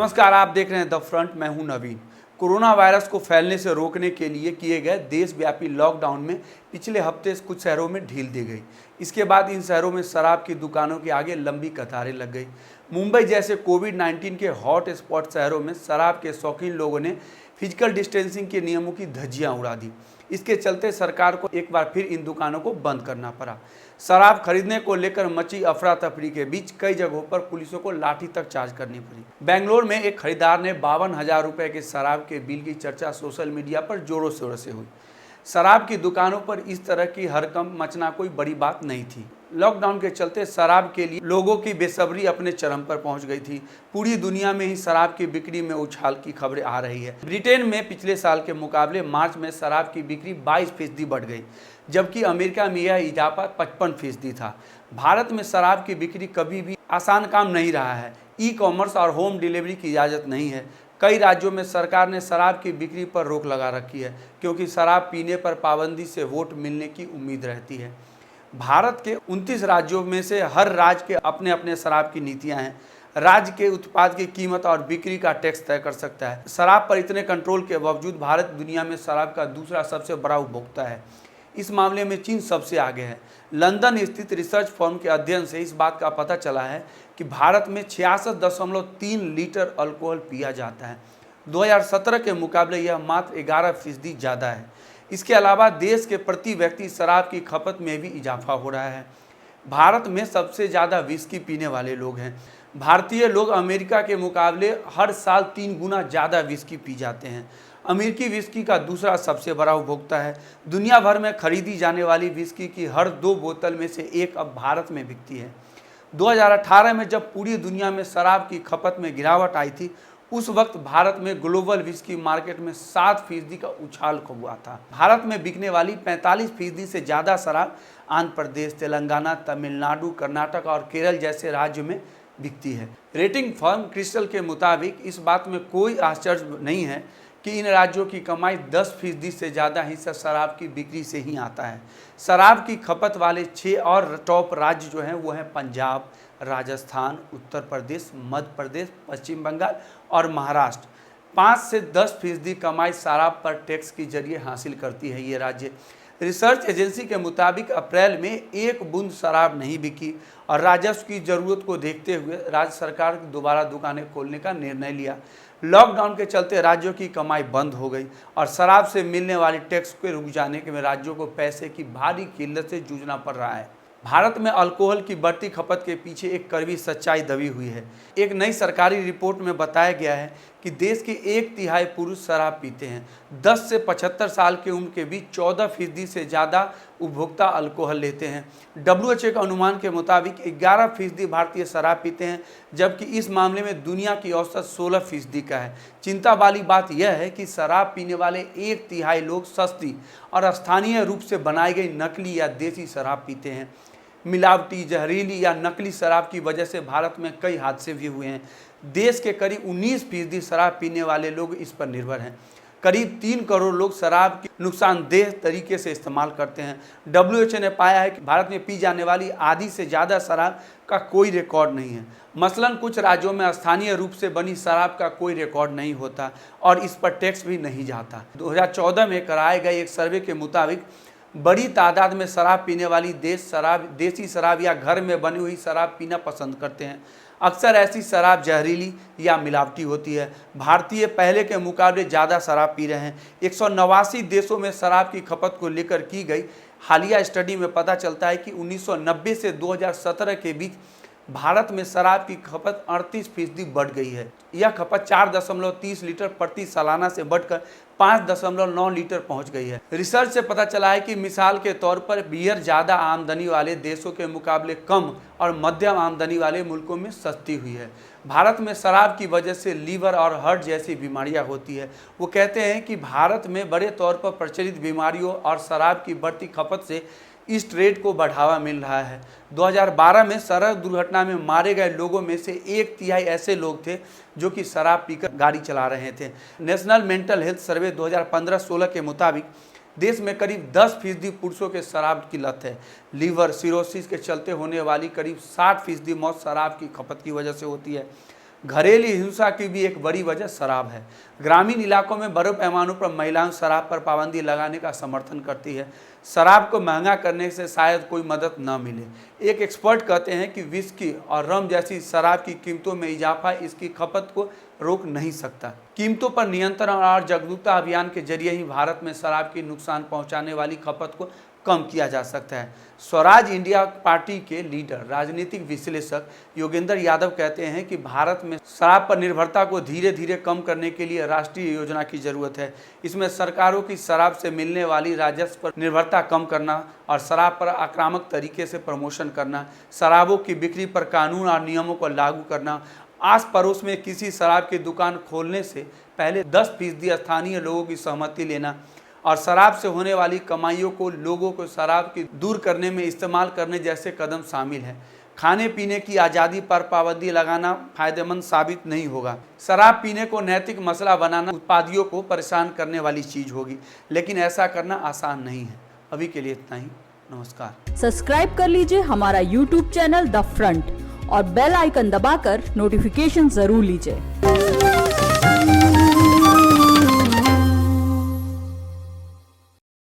नमस्कार, आप देख रहे हैं द फ्रंट। मैं हूं नवीन। कोरोना वायरस को फैलने से रोकने के लिए किए गए देशव्यापी लॉकडाउन में पिछले हफ्ते कुछ शहरों में ढील दी गई। इसके बाद इन शहरों में शराब की दुकानों के आगे लंबी कतारें लग गई। मुंबई जैसे कोविड-19 के हॉट स्पॉट शहरों में शराब के शौकीन लोगों ने फिजिकल डिस्टेंसिंग के नियमों की धज्जियां उड़ा दी। इसके चलते सरकार को एक बार फिर इन दुकानों को बंद करना पड़ा। शराब खरीदने को लेकर मची अफरा तफरी के बीच कई जगहों पर पुलिसों को लाठी तक चार्ज करनी पड़ी। बेंगलोर में एक खरीदार ने 52,000 रुपए के शराब के बिल की चर्चा सोशल मीडिया पर जोरों शोरों से हुई। शराब की दुकानों पर इस तरह की हड़कंप मचना कोई बड़ी बात नहीं थी। लॉकडाउन के चलते शराब के लिए लोगों की बेसब्री अपने चरम पर पहुंच गई थी। पूरी दुनिया में ही शराब की बिक्री में उछाल की खबरें आ रही है। ब्रिटेन में पिछले साल के मुकाबले मार्च में शराब की बिक्री 22% बढ़ गई, जबकि अमेरिका में यह इजाफा 55% था। भारत में शराब की बिक्री कभी भी आसान काम नहीं रहा है। ई कॉमर्स और होम डिलीवरी की इजाज़त नहीं है। कई राज्यों में सरकार ने शराब की बिक्री पर रोक लगा रखी है, क्योंकि शराब पीने पर पाबंदी से वोट मिलने की उम्मीद रहती है। भारत के 29 राज्यों में से हर राज्य के अपने अपने शराब की नीतियां हैं। राज्य के उत्पाद की कीमत और बिक्री का टैक्स तय कर सकता है। शराब पर इतने कंट्रोल के बावजूद भारत दुनिया में शराब का दूसरा सबसे बड़ा उपभोक्ता है। इस मामले में चीन सबसे आगे है। लंदन स्थित रिसर्च फर्म के अध्ययन से इस बात का पता चला है कि भारत में 66.3 लीटर अल्कोहल पिया जाता है। 2017 के मुकाबले यह मात्र 11% ज़्यादा है। इसके अलावा देश के प्रति व्यक्ति शराब की खपत में भी इजाफा हो रहा है। भारत में सबसे ज़्यादा विस्की पीने वाले लोग हैं। भारतीय लोग अमेरिका के मुकाबले हर साल 3 गुना ज़्यादा विस्की पी जाते हैं। अमेरिकी विस्की का दूसरा सबसे बड़ा उपभोक्ता है। दुनिया भर में खरीदी जाने वाली विस्की की हर 2 बोतल में से एक अब भारत में बिकती है। 2018 में जब पूरी दुनिया में शराब की खपत में गिरावट आई थी, उस वक्त भारत में ग्लोबल विस्की मार्केट में 7% का उछाल हुआ था। भारत में बिकने वाली 45% से ज़्यादा शराब आंध्र प्रदेश, तेलंगाना, तमिलनाडु, कर्नाटक और केरल जैसे राज्यों में बिकती है। रेटिंग फर्म क्रिस्टल के मुताबिक इस बात में कोई आश्चर्य नहीं है कि इन राज्यों की कमाई 10% से ज़्यादा हिस्सा शराब की बिक्री से ही आता है। शराब की खपत वाले 6 और टॉप राज्य जो हैं वो हैं पंजाब, राजस्थान, उत्तर प्रदेश, मध्य प्रदेश, पश्चिम बंगाल और महाराष्ट्र। 5 से 10% कमाई शराब पर टैक्स के जरिए हासिल करती है ये राज्य। रिसर्च एजेंसी के मुताबिक अप्रैल में 1 बूंद शराब नहीं बिकी और राजस्व की ज़रूरत को देखते हुए राज्य सरकार ने दोबारा दुकानें खोलने का निर्णय लिया। लॉकडाउन के चलते राज्यों की कमाई बंद हो गई और शराब से मिलने वाली टैक्स के रुक जाने के में राज्यों को पैसे की भारी किल्लत से जूझना पड़ रहा है। भारत में अल्कोहल की बढ़ती खपत के पीछे एक कड़वी सच्चाई दबी हुई है। एक नई सरकारी रिपोर्ट में बताया गया है कि देश के 1/3 पुरुष शराब पीते हैं। 10 से 75 साल की उम्र के बीच 14% से ज़्यादा उपभोक्ता अल्कोहल लेते हैं। WHO के अनुमान के मुताबिक 11% भारतीय शराब पीते हैं, जबकि इस मामले में दुनिया की औसत 16% का है। चिंता वाली बात यह है कि शराब पीने वाले 1/3 लोग सस्ती और स्थानीय रूप से बनाई गई नकली या देसी शराब पीते हैं। मिलावटी, जहरीली या नकली शराब की वजह से भारत में कई हादसे भी हुए हैं। देश के करीब 19% शराब पीने वाले लोग इस पर निर्भर हैं। करीब 3 करोड़ लोग शराब की नुकसानदेह तरीके से इस्तेमाल करते हैं। WHO ने पाया है कि भारत में पी जाने वाली आधी से ज़्यादा शराब का कोई रिकॉर्ड नहीं है। मसलन कुछ राज्यों में स्थानीय रूप से बनी शराब का कोई रिकॉर्ड नहीं होता और इस पर टैक्स भी नहीं जाता। 2014 में कराए गए एक सर्वे के मुताबिक बड़ी तादाद में शराब पीने वाली देसी शराब या घर में बनी हुई शराब पीना पसंद करते हैं। अक्सर ऐसी शराब जहरीली या मिलावटी होती है। भारतीय पहले के मुकाबले ज़्यादा शराब पी रहे हैं। 189 देशों में शराब की खपत को लेकर की गई हालिया स्टडी में पता चलता है कि 1990 से 2017 के बीच भारत में शराब की खपत 38% बढ़ गई है। यह खपत 4.30 लीटर प्रति सालाना से बढ़कर 5.9 लीटर पहुंच गई है। रिसर्च से पता चला है कि मिसाल के तौर पर बियर ज़्यादा आमदनी वाले देशों के मुकाबले कम और मध्यम आमदनी वाले मुल्कों में सस्ती हुई है। भारत में शराब की वजह से लीवर और हार्ट जैसी बीमारियां होती है। वो कहते हैं कि भारत में बड़े तौर पर प्रचलित बीमारियों और शराब की बढ़ती खपत से इस ट्रेड को बढ़ावा मिल रहा है। 2012 में सड़क दुर्घटना में मारे गए लोगों में से 1/3 ऐसे लोग थे जो कि शराब पीकर गाड़ी चला रहे थे। नेशनल मेंटल हेल्थ सर्वे 2015-16 के मुताबिक देश में करीब 10% पुरुषों के शराब की लत है। लीवर सिरोसिस के चलते होने वाली करीब 60% मौत शराब की खपत की वजह से होती है। घरेलू हिंसा की भी एक बड़ी वजह शराब है। ग्रामीण इलाकों में बड़े पैमाने पर महिलाएं शराब पर पाबंदी लगाने का समर्थन करती है। शराब को महंगा करने से शायद कोई मदद न मिले। एक एक्सपर्ट कहते हैं कि विस्की और रम जैसी शराब की कीमतों में इजाफा इसकी खपत को रोक नहीं सकता। कीमतों पर नियंत्रण और जागरूकता अभियान के जरिए ही भारत में शराब की नुकसान पहुंचाने वाली खपत को कम किया जा सकता है। स्वराज इंडिया पार्टी के लीडर राजनीतिक विश्लेषक योगेंद्र यादव कहते हैं कि भारत में शराब पर निर्भरता को धीरे धीरे कम करने के लिए राष्ट्रीय योजना की जरूरत है। इसमें सरकारों की शराब से मिलने वाली राजस्व पर निर्भरता कम करना और शराब पर आक्रामक तरीके से प्रमोशन करना, शराबों की बिक्री पर कानून और नियमों को लागू करना, आस पड़ोस में किसी शराब की दुकान खोलने से पहले 10% स्थानीय लोगों की सहमति लेना और शराब से होने वाली कमाइयों को लोगों को शराब की दूर करने में इस्तेमाल करने जैसे कदम शामिल हैं। खाने पीने की आज़ादी पर पाबंदी लगाना फायदेमंद साबित नहीं होगा। शराब पीने को नैतिक मसला बनाना उत्पादियों को परेशान करने वाली चीज़ होगी, लेकिन ऐसा करना आसान नहीं है। अभी के लिए इतना ही। नमस्कार। सब्सक्राइब कर लीजिए हमारा YouTube चैनल द फ्रंट और बेल आइकन दबाकर नोटिफिकेशन जरूर लीजिए।